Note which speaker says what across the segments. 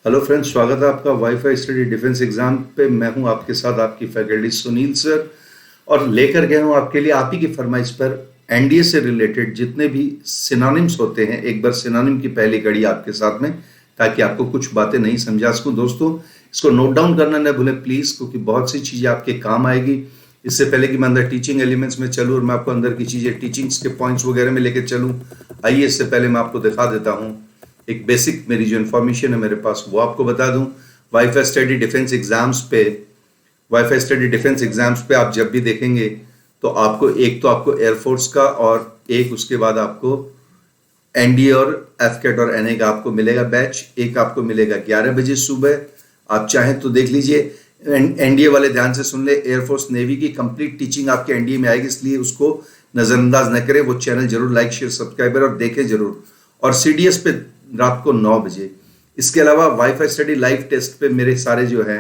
Speaker 1: Hello friends, स्वागत है आपका वाईफाई स्टडी डिफेंस एग्जाम पे। मैं हूं आपके साथ आपकी फैकल्टी सुनील सर, और लेकर गया हूं आपके लिए आप ही की फरमाइश पर एनडीए से रिलेटेड जितने भी सिनोनिम्स होते हैं, एक बार सिनोनिम की पहली कड़ी आपके साथ में, ताकि आपको कुछ बातें नहीं समझा सकूं। दोस्तों, इसको नोट डाउन करना न भूलें प्लीज़, क्योंकि बहुत सी चीज़ें आपके काम आएगी। इससे पहले कि मैं अंदर टीचिंग एलिमेंट्स में चलूँ और मैं आपको अंदर की चीज़ें टीचिंग्स के पॉइंट्स वगैरह में लेकर चलूँ, आइए इससे पहले मैं आपको दिखा देता हूँ एक बेसिक मेरी जो इन्फॉर्मेशन है मेरे पास, वो आपको बता दूं। वाईफाई स्टडी डिफेंस एग्जाम्स पे वाईफाई स्टडी डिफेंस एग्जाम्स पे आप जब भी देखेंगे तो आपको एक तो आपको एयरफोर्स का, और एक उसके बाद आपको एनडीए और एफकेट और एनए का आपको मिलेगा बैच। एक आपको मिलेगा 11 बजे सुबह। आप चाहें तो देख लीजिए, एनडीए वाले ध्यान से सुन ले, एयरफोर्स नेवी की कंप्लीट टीचिंग आपके एनडीए में आएगी, इसलिए उसको नजरअंदाज न करें। वो चैनल जरूर लाइक शेयर सब्सक्राइबर और देखें जरूर। और सीडीएस पे रात को 9 बजे। इसके अलावा वाईफाई स्टडी लाइव टेस्ट पे मेरे सारे जो है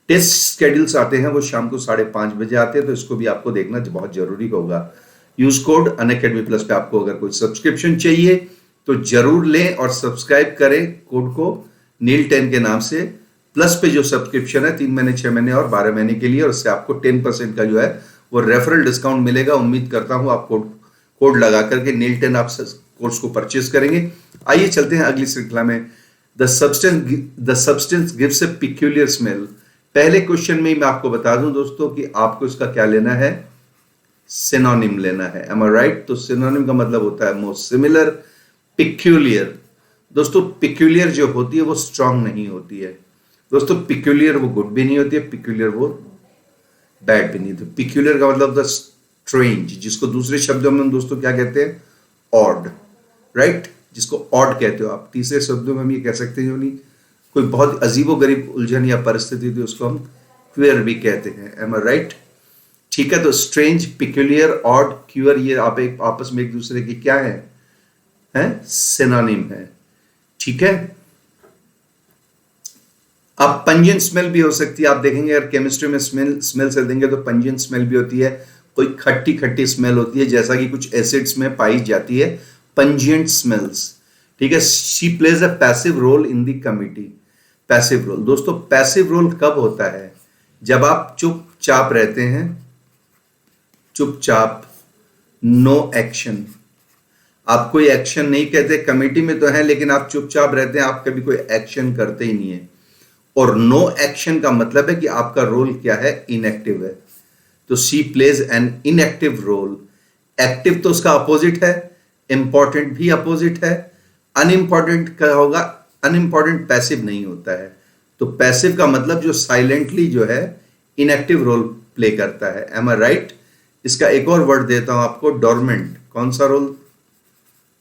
Speaker 1: टेस्ट स्केड्यूल्स आते हैं, वो शाम को 5:30 बजे आते हैं, तो इसको भी आपको देखना बहुत जरूरी होगा। यूज कोड अनअकैडमी प्लस पे आपको अगर कोई सब्सक्रिप्शन चाहिए तो जरूर लें और सब्सक्राइब करें कोड को नील 10 के नाम से। प्लस पे जो सब्सक्रिप्शन है 3 महीने 6 महीने और 12 महीने के लिए, और उससे आपको 10% का जो है वो रेफरल डिस्काउंट मिलेगा। उम्मीद करता हूं आप कोड लगा करके नील 10 आप कोर्स को परचेज करेंगे। आइए चलते हैं अगली श्रृंखला में। The substance gives A peculiar smell. पहले क्वेश्चन में ही मैं आपको बता दूं दोस्तों कि आपको इसका क्या लेना है, सिनोनिम लेना है। M I right? तो सिनोनिम का मतलब होता है मोस्ट सिमिलर, पिक्यूलियर। दोस्तों, पिक्यूलियर जो होती है वो स्ट्रांग नहीं होती है दोस्तों। पिक्यूलियर वो गुड भी नहीं होती है, पिक्यूलियर वो बैड भी नहीं होती। पिक्यूलियर का मतलब द स्ट्रेंज, जिसको दूसरे शब्दों में दोस्तों क्या कहते हैं, ऑड, राइट? जिसको ऑड कहते हो आप। तीसरे शब्दों में हम ये कह सकते हैं, जो नहीं कोई बहुत अजीबो गरीब उलझन या परिस्थिति थी, उसको हम क्वेयर भी कहते हैं। M I right? ठीक है, तो स्ट्रेंज, पिक्यूलियर, ऑड, क्यूअर, ये आप एक आपस में एक दूसरे की क्या है सिनोनिम है। ठीक है। अब पंजेंट स्मेल भी हो सकती है। आप देखेंगे अगर केमिस्ट्री में स्मेल से देंगे तो पंजेंट स्मेल भी होती है। कोई खट्टी खट्टी स्मेल होती है, जैसा कि कुछ एसिड्स में पाई जाती है, पंजेंट स्मेल्स। ठीक है। She plays a passive role in the committee. Passive role दोस्तों, पैसिव रोल कब होता है? जब आप चुपचाप रहते हैं, चुपचाप, नो एक्शन। आप कोई एक्शन नहीं कहते, कमेटी में तो है लेकिन आप चुपचाप रहते हैं, आप कभी कोई एक्शन करते ही नहीं है। और नो एक्शन का मतलब है कि आपका रोल क्या है, इनएक्टिव है। तो she plays an inactive role. Active तो उसका अपोजिट है, इंपॉर्टेंट भी अपोजिट है। अनइंपॉर्टेंट क्या होगा? अनइंपॉर्टेंट पैसिव नहीं होता है। तो पैसिव का मतलब जो साइलेंटली जो है इनएक्टिव रोल प्ले करता है। M I right? इसका एक और वर्ड देता हूं आपको, डोरमेंट। कौन सा रोल?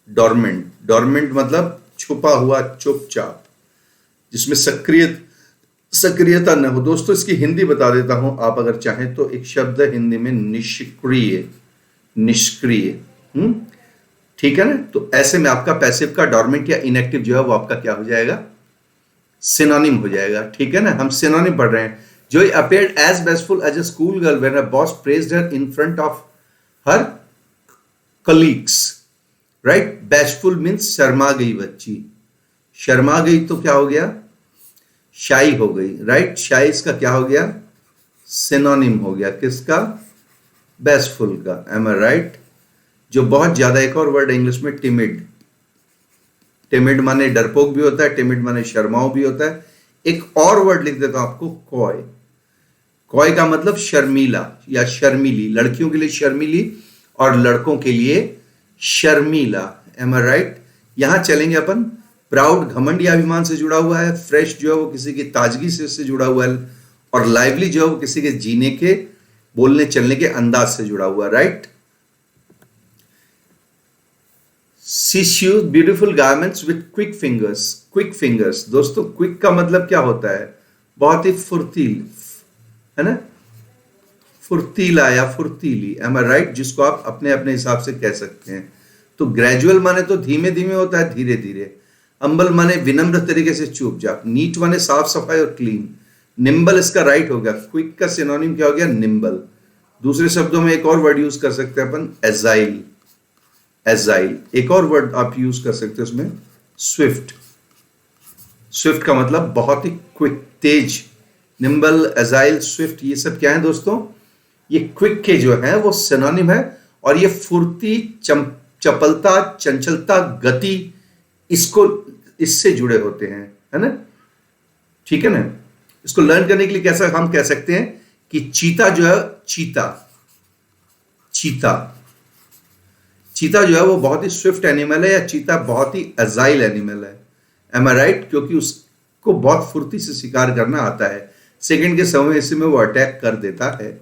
Speaker 1: डोरमेंट। डोरमेंट मतलब छुपा हुआ, चुपचाप, जिसमें सक्रियता न हो। दोस्तों, इसकी हिंदी बता देता हूं, आप अगर चाहें तो। एक शब्द है हिंदी में निष्क्रिय। निष्क्रिय। ठीक है ना? तो ऐसे में आपका पैसिव का डोरमेंट या इनएक्टिव जो है वो आपका क्या हो जाएगा, सिनोनिम हो जाएगा। ठीक है ना? हम सिनोनिम पढ़ रहे हैं। जोई appeared as bashful as a schoolgirl when her boss praised her in front of her colleagues. Right? Bashful means Sharma गई बच्ची। शर्मा गई तो क्या हो गया, शाई हो गई। राइट? शाई इसका क्या हो गया, सिनोनिम हो गया। किसका? बेस्टफुल का। M I right? जो बहुत ज्यादा, एक और वर्ड इंग्लिश में टिमिड। टिमिड माने डरपोक भी होता है, टिमिड माने शर्माओ भी होता है। एक और वर्ड लिख देता हूं आपको, कॉय। कॉय का मतलब शर्मीला या शर्मीली। लड़कियों के लिए शर्मीली और लड़कों के लिए शर्मीला। M I right? यहां चलेंगे अपन। प्राउड, घमंड या अभिमान से जुड़ा हुआ है। फ्रेश जो है वो किसी की ताजगी से उससे जुड़ा हुआ है। और लाइवली जो है वो किसी के जीने के, बोलने चलने के अंदाज से जुड़ा हुआ है। Right? She sews beautiful garments with quick fingers. Quick fingers दोस्तों, क्विक का मतलब क्या होता है, बहुत ही फुर्तील, है ना? फुर्तीला या फुर्तीली। M I right? जिसको आप अपने अपने हिसाब से कह सकते हैं। तो ग्रेजुअल माने तो धीमे धीमे होता है, धीरे धीरे। अंबल माने विनम्र तरीके से, चुपचाप। नीट माने साफ सफाई और क्लीन। निम्बल इसका राइट हो गया। क्विक का सिनोनिम क्या हो गया, निम्बल। दूसरे शब्दों में एक और वर्ड यूज कर सकते हैं अपन, एजाइल। एजाइल। एक और वर्ड आप यूज कर सकते हैं उसमें, स्विफ्ट। स्विफ्ट का मतलब बहुत ही क्विक, तेज। निम्बल, एजाइल, स्विफ्ट, ये सब क्या है दोस्तों? ये क्विक के जो है वो सिनोनिम है। और ये फुर्ती, चपलता, चंचलता, गति, इसको इससे जुड़े होते हैं, है ना? ठीक है ना? इसको लर्न करने के लिए कैसा हम कह सकते हैं कि चीता जो है, चीता चीता चीता जो है वो बहुत ही स्विफ्ट एनिमल है, या चीता बहुत ही एजाइल एनिमल है। M I right? क्योंकि उसको बहुत फुर्ती से शिकार करना आता है, सेकंड के समय इसी में वो अटैक कर देता है।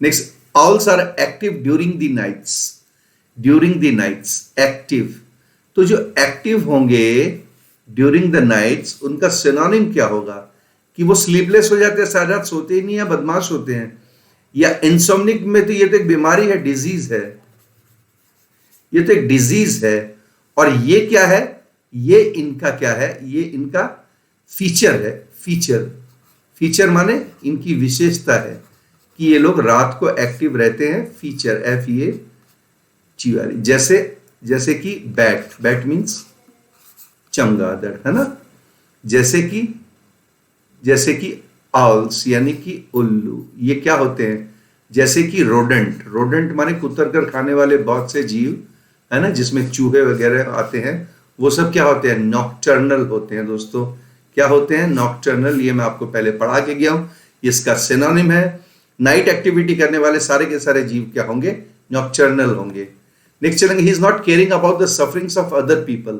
Speaker 1: Next, owls are active during the nights. During the nights, active. तो जो एक्टिव होंगे ड्यूरिंग द नाइट्स, उनका सिनोनिम क्या होगा? कि वो स्लीपलेस हो जाते हैं, सारी रात सोते ही नहीं है, बदमाश होते हैं। या इंसोम्निक में तो ये तो एक बीमारी है, डिजीज है, ये तो एक डिजीज है। और ये क्या है? ये इनका क्या है? ये इनका फीचर है। फीचर, फीचर माने इनकी विशेषता है कि ये लोग रात को एक्टिव रहते हैं। फीचर, FEAC वाली। जैसे कि बैट, बैट मीन्स चमगादड़, है ना? जैसे कि आउल्स यानी कि उल्लू, ये क्या होते हैं? जैसे कि रोडेंट, रोडेंट माने कुतर कर खाने वाले बहुत से जीव, है ना, जिसमें चूहे वगैरह आते हैं, वो सब क्या होते हैं? नॉकटर्नल होते हैं दोस्तों। क्या होते हैं? नॉकटर्नल। ये मैं आपको पहले पढ़ा के गया हूं, इसका सिनोनिम है। नाइट एक्टिविटी करने वाले सारे के सारे जीव क्या होंगे? नॉकटर्नल होंगे। नेक्स्ट चलेंगे, he is not caring about the sufferings of other people.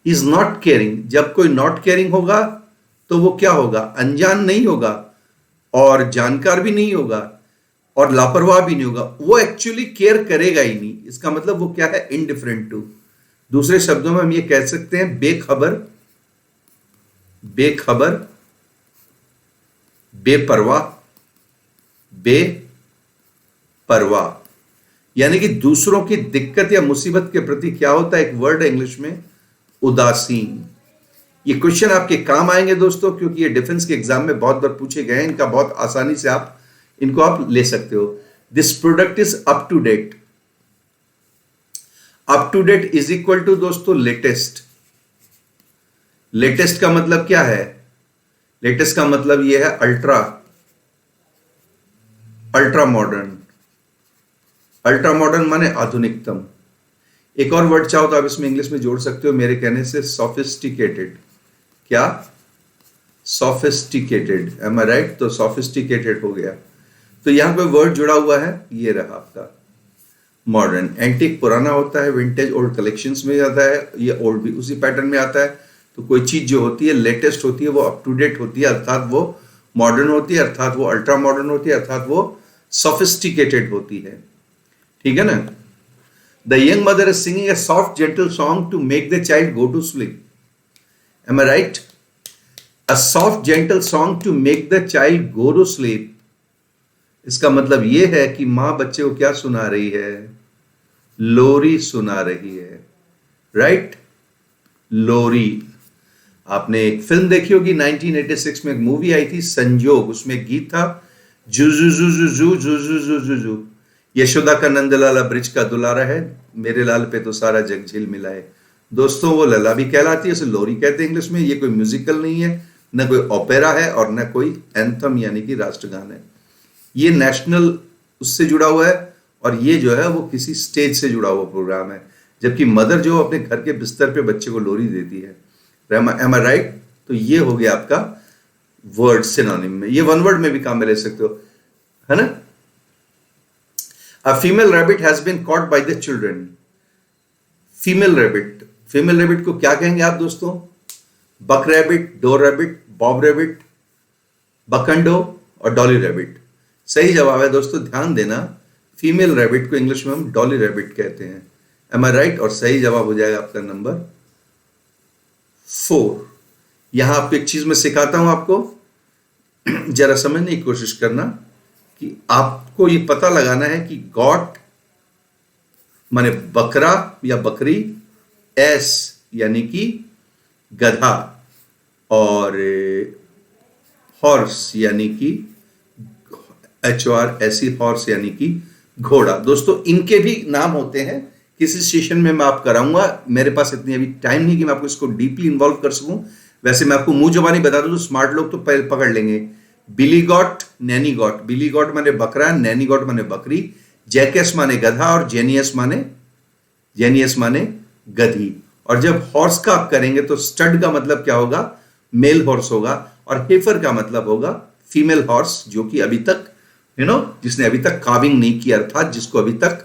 Speaker 1: He is not caring. जब कोई नॉट केयरिंग होगा तो वो क्या होगा? अनजान नहीं होगा, और जानकार भी नहीं होगा, और लापरवाह भी नहीं होगा। वो एक्चुअली केयर करेगा ही नहीं। इसका मतलब वो क्या है? Indifferent to. दूसरे शब्दों में हम ये कह सकते हैं बेखबर, बेखबर, बेपरवाह, बेपरवाह। यानी कि दूसरों की दिक्कत या मुसीबत के प्रति क्या होता है? एक वर्ड है इंग्लिश में, उदासीन। ये क्वेश्चन आपके काम आएंगे दोस्तों, क्योंकि ये डिफेंस के एग्जाम में बहुत बार पूछे गए हैं। इनका बहुत आसानी से इनको आप ले सकते हो। This product is up to date. Up to date is equal to दोस्तों लेटेस्ट। लेटेस्ट का मतलब क्या है? लेटेस्ट का मतलब यह है ultra, ultra modern. Ultra modern माने आधुनिकतम। एक और वर्ड चाहो तो आप इसमें इंग्लिश में जोड़ सकते हो मेरे कहने से, सोफिस्टिकेटेड। क्या? सोफिस्टिकेटेड। M I right? तो सोफिस्टिकेटेड हो गया। तो यहां पे वर्ड जुड़ा हुआ है, ये रहा आपका मॉडर्न। एंटिक पुराना होता है, विंटेज ओल्ड कलेक्शंस में आता है, ये ओल्ड भी उसी पैटर्न में आता है। तो कोई चीज जो होती है लेटेस्ट होती है, वो अप टू डेट होती है, अर्थात वो मॉडर्न होती है, अर्थात वो अल्ट्रा मॉडर्न होती है, अर्थात वो सोफिस्टिकेटेड होती है। ठीक है ना? The young mother is singing a soft gentle song to make the child go to sleep. Am I right? A soft gentle song to make the child go to sleep. इसका मतलब यह है कि मां बच्चे को क्या सुना रही है? लोरी सुना रही है। राइट? लोरी। आपने एक फिल्म देखी होगी 1986 में, एक मूवी आई थी संजोग, उसमें एक गीत था, जू जू जू जू जू जू जू जू जू जू, यशोदा का नंदलाला ब्रिज का दुलारा है, मेरे लाल पे तो सारा जग झिल मिला है। दोस्तों वो लला भी कहलाती है, उसे लोरी कहते हैं इंग्लिश में। ये कोई म्यूजिकल नहीं है, न कोई ओपेरा है, और न कोई एंथम यानी कि राष्ट्रगान है। ये नेशनल उससे जुड़ा हुआ है, और ये जो है वो किसी स्टेज से जुड़ा हुआ प्रोग्राम है। जबकि मदर जो अपने घर के बिस्तर पे बच्चे को लोरी देती है। M I right? तो ये हो गया आपका वर्ड सिनोनिम में। ये वन वर्ड में भी काम में ले सकते हो, है ना? A female rabbit has been caught by the children. Female rabbit, female rabbit को क्या कहेंगे आप दोस्तों? Buck rabbit, doe rabbit, bob rabbit, बकंडो और डॉली रैबिट। सही जवाब है दोस्तों, ध्यान देना, फीमेल रैबिट को इंग्लिश में हम डॉली रैबिट कहते हैं। M I right? और सही जवाब हो जाएगा आपका नंबर 4। यहां आपको एक चीज मैं सिखाता हूं आपको, जरा समझने की कोशिश करना कि आपको ये पता लगाना है कि गॉट माने बकरा या बकरी, एस यानी कि गधा, और हॉर्स यानी कि HOR, ऐसी हॉर्स यानी कि घोड़ा। दोस्तों इनके भी नाम होते हैं, किसी सेशन में मैं आप कराऊंगा, मेरे पास इतनी अभी टाइम नहीं कि मैं आपको इसको डीपली इन्वॉल्व कर सकूं। वैसे मैं आपको मुंह जबानी बता दूं तो स्मार्ट लोग तो पकड़ लेंगे। बिली गॉट, नैनी गॉट। बिली गॉट माने बकरा, नैनी गॉट माने बकरी, जैकेस माने गधा और जेनियस माने गधी। और जब हॉर्स का आप करेंगे तो स्टड का मतलब क्या होगा, मेल हॉर्स होगा, और हेफर का मतलब होगा फीमेल हॉर्स, जो कि अभी तक जिसने अभी तक काविंग नहीं किया, अर्थात जिसको अभी तक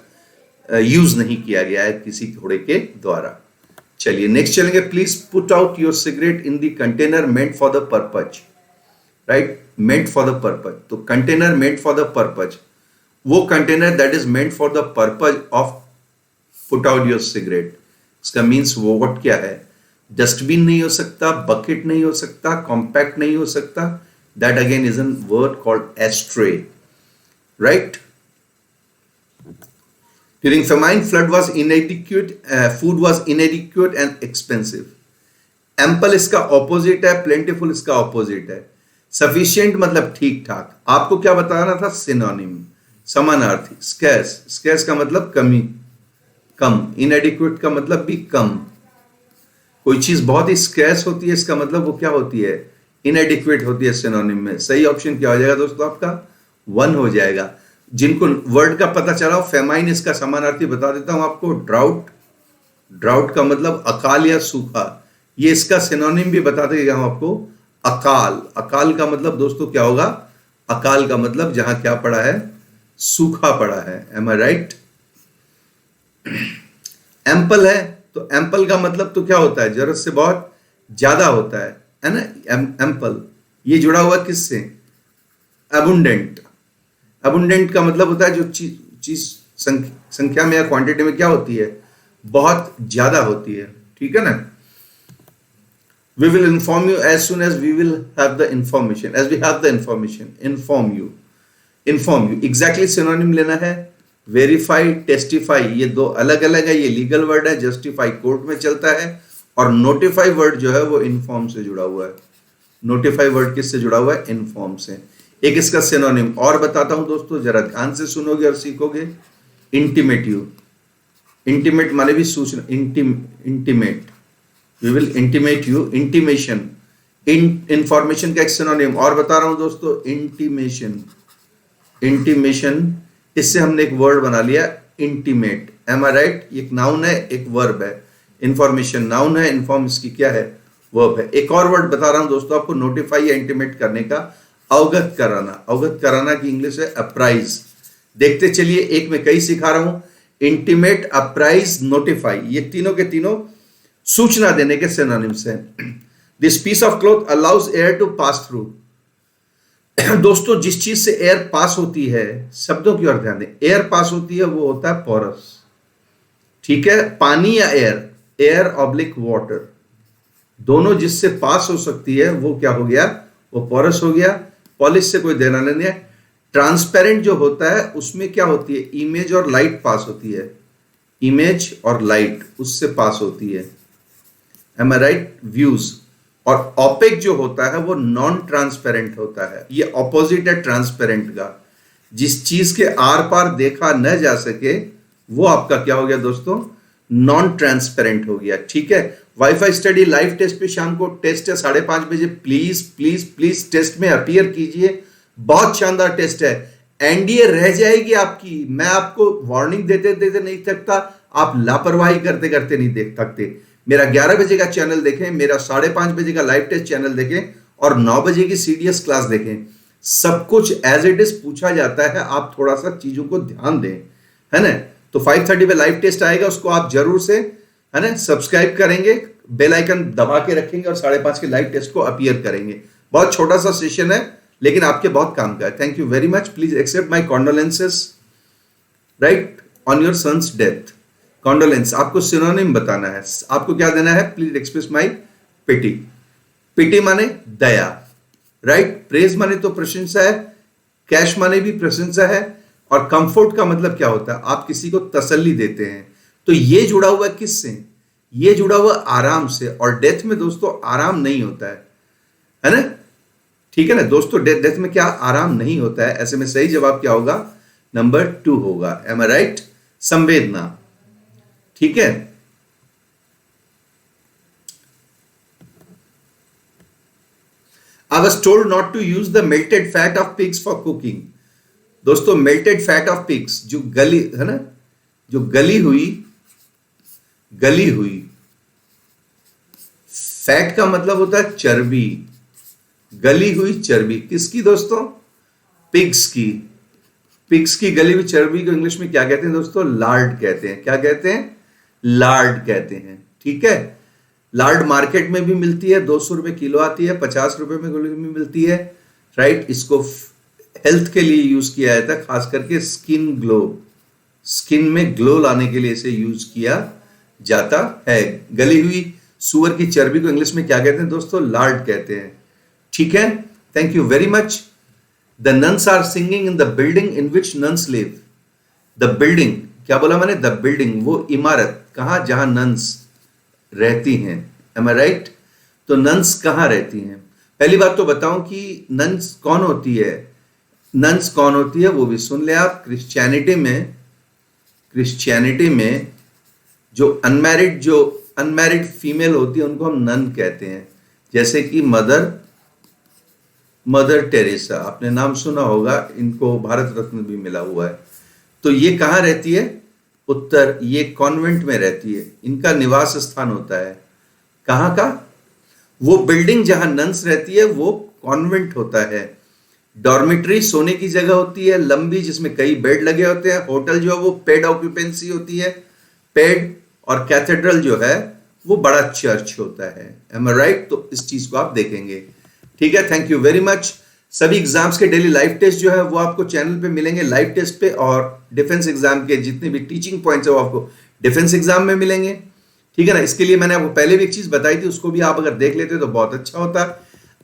Speaker 1: यूज नहीं किया गया है किसी घोड़े के द्वारा। चलिए नेक्स्ट चलेंगे। Please put out your cigarette in the container meant for the purpose. Right, meant for the purpose. तो container meant for the purpose, वो container that is meant for the purpose of put out your cigarette. इसका means वो what क्या है, dustbin नहीं हो सकता, bucket नहीं हो सकता, कॉम्पैक्ट नहीं हो सकता। That again is an word called ashtray. Right, during famine, flood was inadequate, food was inadequate and expensive. Ample इसका ऑपोजिट है, plentiful इसका ऑपोजिट है। sufficient मतलब ठीक ठाक। आपको क्या बताना था, सिनोनिम, समानार्थी। scarce, scarce का मतलब कमी, कम। inadequate का मतलब भी कम। कोई चीज बहुत ही scarce होती है, इसका मतलब वो क्या होती है, inadequate होती है सिनोनिम में। सही ऑप्शन क्या हो जाएगा दोस्तों, आपका 1 हो जाएगा। जिनको वर्ड का पता चला हो, फेमाइन इसका समानार्थी बता देता हूं आपको, ड्राउट। ड्राउट का मतलब अकाल या सूखा। ये इसका सिनोनिम भी बता देगा हम आपको, अकाल। अकाल का मतलब दोस्तों क्या होगा, अकाल का मतलब जहां क्या पड़ा है, सूखा पड़ा है। M I right. एम्पल है तो एम्पल का मतलब तो क्या होता है, जरूरत से बहुत ज्यादा होता है ना, एम्पल। ये जुड़ा हुआ किससे, अबुंडेंट। अबुंडेंट का मतलब होता है जो चीज संख्या में या क्वांटिटी में क्या होती है, बहुत ज्यादा होती है। ठीक है ना। We will inform you as soon as we will have the information, as we have the information. Inform you, exactly synonym लेना है। वेरीफाई, टेस्टिफाई, ये दो अलग अलग है, ये लीगल वर्ड है। जस्टिफाई कोर्ट में चलता है, और नोटिफाई वर्ड जो है वो इन्फॉर्म से जुड़ा हुआ है। नोटिफाई वर्ड किससे जुड़ा हुआ है, इन्फॉर्म से। एक इसका सिनोनिम और बताता हूं दोस्तों, जरा ध्यान से सुनोगे और सीखोगे। इंटीमेटिव, इंटीमेट माने भी सूचना, intimate, we will intimate you. Intimation, information का एक सिनोनिम और बता रहा हूं दोस्तों, इंटीमेशन। इंटीमेशन, इससे हमने एक वर्ड बना लिया, इंटीमेट। M I right. एक नाउन है, एक वर्ब है। इंफॉर्मेशन नाउन है, इन्फॉर्म इसकी क्या है, वर्ब है। एक और वर्ड बता रहा हूं दोस्तों आपको, नोटिफाई या इंटीमेट करने का, अवगत कराना। अवगत कराना की इंग्लिश है अप्राइज। देखते चलिए, एक में कई सिखा रहा हूं, इंटीमेट, अप्राइज, नोटिफाई, ये तीनों के तीनों सूचना देने के सिनोनिम्स हैं। This piece of cloth allows air to pass through. दोस्तों जिस चीज से एयर पास होती है, शब्दों की ओर ध्यान दें, एयर पास होती है वो होता है पोरस। ठीक है, पानी या एयर, एयर ऑब्लिक वाटर, दोनों जिससे पास हो सकती है वो क्या हो गया, वो पोरस हो गया। पॉलिश से कोई देना नहीं है। ट्रांसपेरेंट जो होता है उसमें क्या होती है, इमेज और लाइट पास होती है। इमेज और लाइट उससे पास होती है। M I right. व्यूज। और ऑपेक जो होता है वो नॉन ट्रांसपेरेंट होता है। ये ऑपोजिट है ट्रांसपेरेंट का। जिस चीज के आर पार देखा न जा सके वो आपका क्या हो गया दोस्तों, नॉन ट्रांसपेरेंट हो गया। ठीक है। वाईफाई स्टडी लाइव टेस्ट पे शाम को टेस्ट है 5:30 बजे। प्लीज प्लीज प्लीज टेस्ट में अपीयर कीजिए, बहुत शानदार टेस्ट है। एनडीए रह जाएगी आपकी, मैं आपको वार्निंग देते देते नहीं थकता, आप लापरवाही करते करते नहीं देख सकते। मेरा 11 बजे का चैनल देखें, मेरा 5:30 बजे का लाइव टेस्ट चैनल देखें, और 9 बजे की सीडीएस क्लास देखें। सब कुछ एज इट इज पूछा जाता है, आप थोड़ा सा चीजों को ध्यान दें, है ना। तो 5:30 पे लाइव टेस्ट आएगा, उसको आप जरूर से, है ना, सब्सक्राइब करेंगे, बेल आइकन दबा के रखेंगे, और 5:30 के लाइव टेस्ट को अपीयर करेंगे। बहुत छोटा सा सेशन है लेकिन आपके बहुत काम का है। Thank you very much. Please accept my condolences right on your son's death. Condolence, आपको सिनोनिम बताना है। आपको क्या देना है, प्लीज एक्सप्रेस माई पिटी। पिटी माने दया, राइट। प्रेज माने तो प्रशंसा है, कैश माने भी प्रशंसा है, और कंफर्ट का मतलब क्या होता है, आप किसी को तसल्ली देते हैं। तो ये जुड़ा हुआ किससे, ये जुड़ा हुआ आराम से। और डेथ में दोस्तों आराम नहीं होता है ना। ठीक है ना दोस्तों, डेथ में क्या आराम नहीं होता है। ऐसे में सही जवाब क्या होगा, नंबर 2 होगा। M I right. संवेदना, ठीक है। I was told not to use the melted fat of pigs for cooking. दोस्तों melted fat of pigs जो गली है ना, जो गली हुई फैट का मतलब होता है चर्बी, गली हुई चर्बी किसकी दोस्तों? पिग्स की गली हुई चर्बी को इंग्लिश में क्या कहते हैं दोस्तों? लार्ड कहते हैं। क्या कहते हैं? लार्ड कहते हैं। ठीक है, लार्ड मार्केट में भी मिलती है, 200 रुपए किलो आती है, 50 रुपए में गोली में मिलती है, राइट। इसको हेल्थ के लिए यूज किया जाता है, खास करके स्किन में ग्लो लाने के लिए इसे यूज किया जाता है। गली हुई सुअर की चर्बी को इंग्लिश में क्या कहते हैं दोस्तों? लार्ड कहते हैं। ठीक है, thank you very much. The nuns are singing in the building in which nuns live. The building, क्या बोला मैंने? द बिल्डिंग, वो इमारत, कहां? जहां नन्स रहती हैं। M I right? तो नन्स कहां रहती हैं? पहली बात तो बताऊं कि नन्स कौन होती है, नन्स कौन होती है वो भी सुन ले आप। क्रिश्चियनिटी में जो अनमैरिड फीमेल होती है उनको हम नन कहते हैं। जैसे कि मदर टेरेसा, आपने नाम सुना होगा, इनको भारत रत्न भी मिला हुआ है। तो ये कहां रहती है? उत्तर, ये कॉन्वेंट में रहती है, इनका निवास स्थान होता है। कहां का? वो बिल्डिंग जहां नन्स रहती है वो कॉन्वेंट होता है। डॉर्मिटरी सोने की जगह होती है लंबी, जिसमें कई बेड लगे होते हैं। होटल जो है वो पेड ऑक्यूपेंसी होती है, पेड। और कैथेड्रल जो है वो बड़ा चर्च होता है। M I right? तो इस चीज को आप देखेंगे। ठीक है, थैंक यू वेरी मच। सभी एग्जाम्स के डेली लाइव टेस्ट जो है वो आपको चैनल पे मिलेंगे, लाइव टेस्ट पे, और डिफेंस एग्जाम के जितने भी टीचिंग पॉइंट्स है वो आपको डिफेंस एग्जाम में मिलेंगे। ठीक है ना? इसके लिए मैंने आपको पहले भी एक चीज बताई थी, उसको भी आप अगर देख लेते तो बहुत अच्छा होता।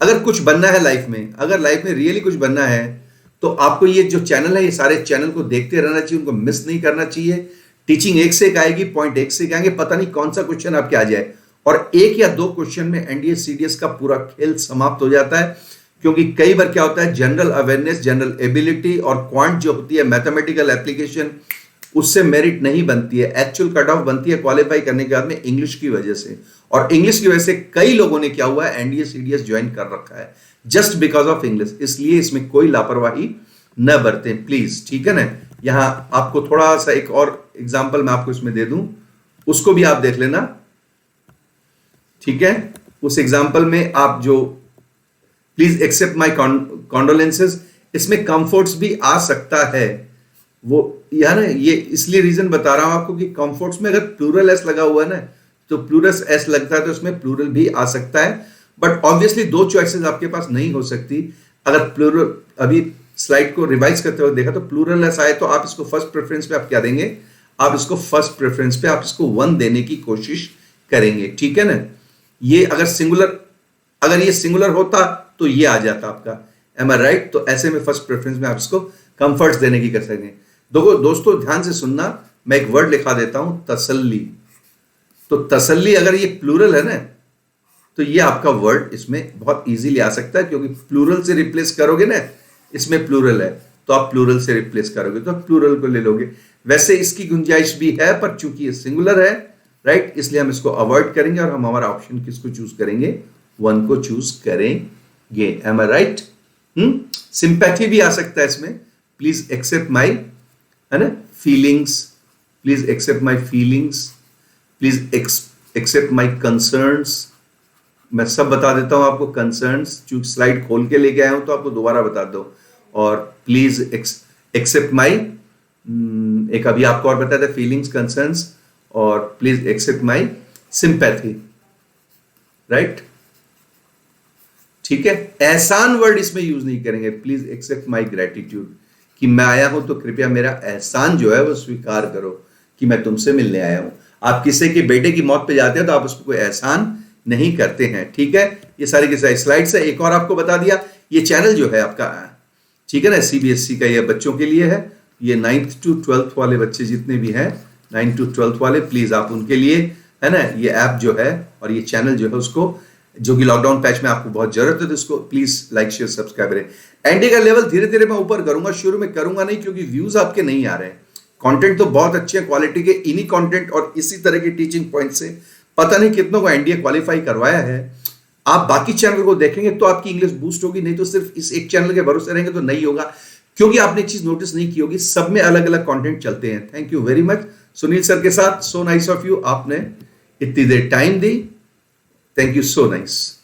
Speaker 1: अगर कुछ बनना है लाइफ में, अगर लाइफ में रियली कुछ बनना है, तो आपको ये जो चैनल है, ये सारे चैनल को देखते रहना चाहिए, उनको मिस नहीं करना चाहिए। टीचिंग एक से एक आएगी, पॉइंट एक से एक आएंगे, पता नहीं कौन सा क्वेश्चन आपके आ जाए, और एक या दो क्वेश्चन में एनडीए सीडीएस का पूरा खेल समाप्त हो जाता है। क्योंकि कई बार क्या होता है, जनरल अवेयरनेस, जनरल एबिलिटी और क्वांट जो होती है, मैथमेटिकल एप्लीकेशन, उससे मेरिट नहीं बनती है। एक्चुअल कट ऑफ बनती है क्वालिफाई करने के बाद में इंग्लिश की वजह से, और इंग्लिश की वजह से कई लोगों ने क्या हुआ है, एनडीए सीडीएस ज्वाइन कर रखा है जस्ट बिकॉज ऑफ इंग्लिश। इसलिए इसमें कोई लापरवाही न बरतें प्लीज। ठीक है ना? यहां आपको थोड़ा सा एक और एग्जाम्पल मैं आपको इसमें दे दूं, उसको भी आप देख लेना। ठीक है, उस एग्जाम्पल में आप जो, प्लीज एक्सेप्ट माई कॉन्डोलेंसेस, इसमें कंफर्ट्स भी आ सकता है। वो यार ये इसलिए रीजन बता रहा हूं आपको कि कंफर्ट्स में अगर प्लूरल एस लगा हुआ है ना, तो प्लूरल एस लगता है तो इसमें प्लूरल भी आ सकता है। बट ऑब्वियसली दो चॉइसेस आपके पास नहीं हो सकती। अगर प्लूरल, अभी स्लाइड को रिवाइज करते हुए देखा तो प्लूरल एस आए तो आप इसको फर्स्ट प्रेफरेंस पे आप क्या देंगे? आप इसको फर्स्ट प्रेफरेंस पे आप इसको 1 देने की कोशिश करेंगे। ठीक है ना? ये अगर ये सिंगुलर होता तो ये आ जाता आपका। M I right? तो ऐसे में फर्स्ट प्रेफरेंस में आप इसको कंफर्ट्स देने की कर सकेंगे। दोस्तों ध्यान से सुनना, मैं एक वर्ड लिखा देता हूं, तसल्ली। तो तसल्ली अगर ये प्लूरल है ना, तो ये आपका वर्ड इसमें बहुत इजीली आ सकता है, क्योंकि प्लूरल से रिप्लेस करोगे ना, इसमें प्लूरल है तो आप प्लूरल से रिप्लेस करोगे तो प्लूरल को ले लोगे। वैसे इसकी गुंजाइश भी है, पर चूंकि ये सिंगुलर है, राइट, इसलिए हम इसको अवॉइड करेंगे और हम हमारा ऑप्शन किसको चूज करेंगे? 1 को चूज करेंगे। M I right? सिंपैथी भी आ सकता है इसमें। प्लीज एक्सेप्ट माई, है ना, feelings, please accept my feelings, please accept my concerns. मैं सब बता देता हूं आपको कंसर्न्स, चूंकि स्लाइड खोल के लेके आया हूं तो आपको दोबारा बता दो। और प्लीज एक्सेप्ट माई, एक अभी आपको और बताया था, फीलिंग्स, कंसर्न्स, और please accept my sympathy, right? ठीक है, एहसान वर्ड इसमें यूज नहीं करेंगे। प्लीज एक्सेप्ट माई ग्रेटिट्यूड, कि मैं आया हूं तो कृपया मेरा एहसान जो है वो स्वीकार करो कि मैं तुमसे मिलने आया हूं। आप किसी के बेटे की मौत पे जाते हैं तो आप उसको कोई एहसान नहीं करते हैं। ठीक है, ये सारी की सारी स्लाइड्स है। एक और आपको बता दिया, ये चैनल जो है आपका, ठीक है ना, सीबीएसई का, ये बच्चों के लिए है। ये 9th to 12th वाले बच्चे जितने भी हैं, 9 to 12th वाले, प्लीज आप उनके लिए, है ना, ये ऐप जो है और ये चैनल जो है उसको, जो कि लॉकडाउन पैच में आपको बहुत जरूरत है, तो इसको प्लीज लाइक शेयर सब्सक्राइब करें। एनडी का लेवल धीरे धीरे मैं ऊपर करूंगा, शुरू में करूंगा नहीं, क्योंकि व्यूज आपके नहीं आ रहे हैं। कंटेंट तो बहुत अच्छे हैं क्वालिटी के, इन्हीं कंटेंट और इसी तरह की टीचिंग पॉइंट से पता नहीं कितनों को एनडीए क्वालिफाई करवाया है। आप बाकी चैनल को देखेंगे तो आपकी इंग्लिश बूस्ट होगी, नहीं तो सिर्फ इस एक चैनल के भरोसे रहेंगे तो नहीं होगा, क्योंकि आपने एक चीज नोटिस नहीं की होगी, सब में अलग अलग कंटेंट चलते हैं। Thank you very much Sunil sir के साथ, सो नाइस ऑफ यू, आपने इतनी देर टाइम दी, थैंक यू, सो नाइस।